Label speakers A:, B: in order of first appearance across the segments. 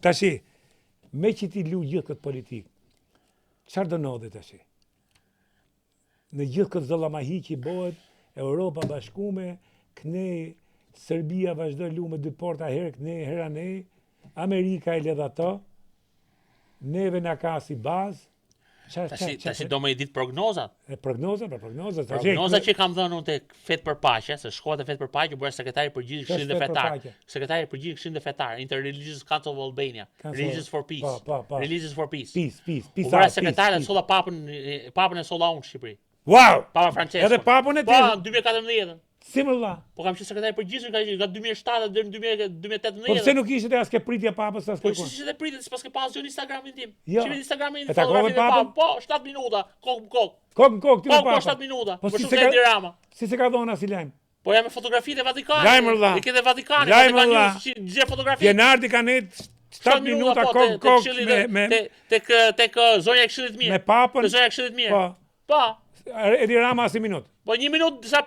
A: Tashi, me që ti lu gjithë këtë politikë, çfarë do ndodhi tashi? Në gjithë këtë zollamahi që bëhet, Europa bashkume, kënej, Serbia vazhdoi lu me dy porta herë kënej, hera nej, Amerika e ledh ato, neve na ka si bazë.
B: Tash do më i ditë prognozat.
A: Prognoza.
B: Prognoza që kam dhënë unë tek Fet për Paqe, se shkova te Fet për Paqe, bëra sekretari i përgjithshëm i Këshillit Fetar. Sekretari i përgjithshëm i Këshillit Fetar, Interreligious Council of Albania, Religious for Peace. Religious for Peace.
A: Peace.
B: Bëra sekretari e solla papën e solla unë në Shqipëri.
A: Wow!
B: Papa Francesco.
A: Edhe papën e
B: Po,
A: tij.
B: në 2014.
A: Si më vlla?
B: Po kam qenë sekretari i përgjithshëm nga 2007 deri në 2018.
A: Po pse nuk ishte as ke pritje papës as
B: Po
A: ke?
B: ishte pritet sipas ke pasur Instagramin tim.
A: Jo.
B: Shqipe Instagramin
A: E takove papën?
B: Po, 7 minuta, kokë.
A: Kokë në kokë, ty me
B: Po,
A: papën.
B: 7 minuta.
A: Po
B: Po
A: si
B: shumë
A: se ka-
B: Edi Rama.
A: Si se ka dhona si lajm?
B: Po jam me fotografitë e Vatikanit.
A: Lajm, vlla.
B: E ke dhe Vatikanit,
A: Lajm,
B: Vatikan
A: vlla.
B: News, gjë fotografi.
A: Pjenardi ka net 7 minuta kokë
B: tek zonja e Këshillit Mirë.
A: me papën.
B: Te zonja e Këshillit Mirë.
A: Po.
B: Po.
A: Edi Rama as 1 minutë.
B: Po 1 minutë sa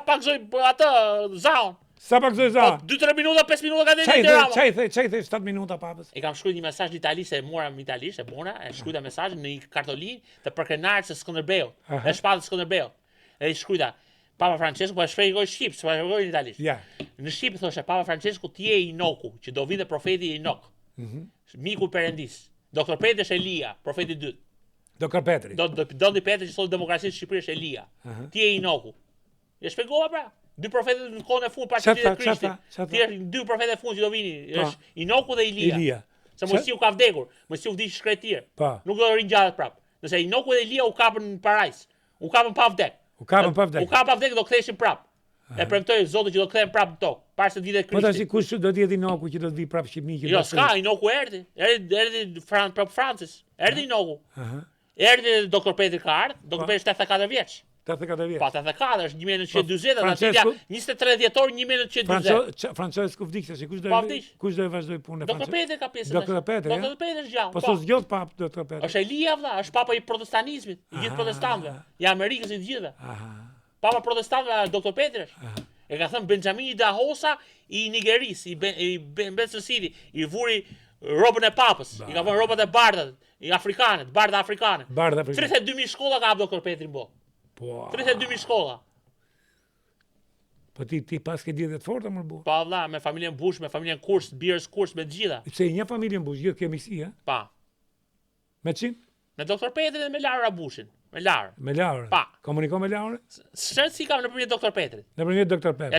B: pak zoj atë zaun.
A: Sa pak zoj za?
B: Po 2-3 minuta, 5 minuta ka
A: Çaj
B: Edi Rama.
A: çaj 7 minuta papës.
B: E kam shkruar një mesazh në italisht, e mora në italisht, e bona, e shkruajta mesazhin në një kartolinë të përkrenarit së Skënderbeut, e shpatës Skënderbeut. E shkruajta Papa Francesco, po e shpjegoj shqip, s'po e shpjegoj në italisht.
A: Ja.
B: Në shqip thoshe Papa Francesco ti je Inoku, që do vinte profeti Inok. Miku i Perëndis. Doktor Petri është Elia, profeti i dytë.
A: Doktor Petri.
B: Doni Petri që thotë demokracisë në Shqipëri është Elia. Ti je Inoku. E shpjegova pra. Dy profetët në kohën e fundit pas Krishtit. Ti je dy profetë e fundit që do vini, është Inoku dhe Elia. Se Mojsiu ka vdekur, Mojsiu vdiq shkretir. Nuk do të ringjallet prap. Nëse Inoku dhe Elia u kapën në parajs, u kapën pa vdek. U kapën pa vdek do ktheheshin prap. E premtoi Zoti që do kthehen prap në tokë, para se të vite Krishti.
A: Po tash kush do të jetë Inoku që do të vi prap Shqipëni që?
B: Jo, s'ka, Inoku erdhi. Erdhi prap Francis. Erdhi Inoku. Erdhi Doktor Petri ka ardhur, Doktor Petri është 84 vjeç.
A: 84 vjeç.
B: Po 84 është 1940, atë 23 dhjetor 1940.
A: Francesco vdiq tash, kush do të vazhdoj punën e
B: Doktor Petri ka pjesën.
A: Doktor Petri.
B: Doktor Petri është gjallë.
A: Po s'u zgjodh pap Doktor Petri.
B: Është Elia vlla, është papa i protestanizmit, i gjithë protestantëve, i Amerikës i të gjithëve. Papa protestantëve Doktor Petri është. E ka thënë Benjamini da Hosa i Nigeris, i Benson City, i vuri robën e papës, i ka vënë rrobat e bardhat, i afrikanet, bardha afrikane. 32.000 shkolla ka hap Doktor Petri mbo.
A: Po.
B: 32.000 shkolla.
A: Po ti pas ke lidhje të forta më bu.
B: Pa vlla, me familjen Bush, me familjen Kurz, Beers Kurz, me të gjitha.
A: Pse një familjen Bush, gjithë kemi si, ha?
B: Pa.
A: Me çin?
B: Me Doktor Petri dhe me Laura Bushin. Me Laura.
A: Me Laura.
B: Pa.
A: Komunikon me Laura?
B: Si kam nëpërmjet Doktor Petrit.
A: Nëpërmjet Doktor Petrit.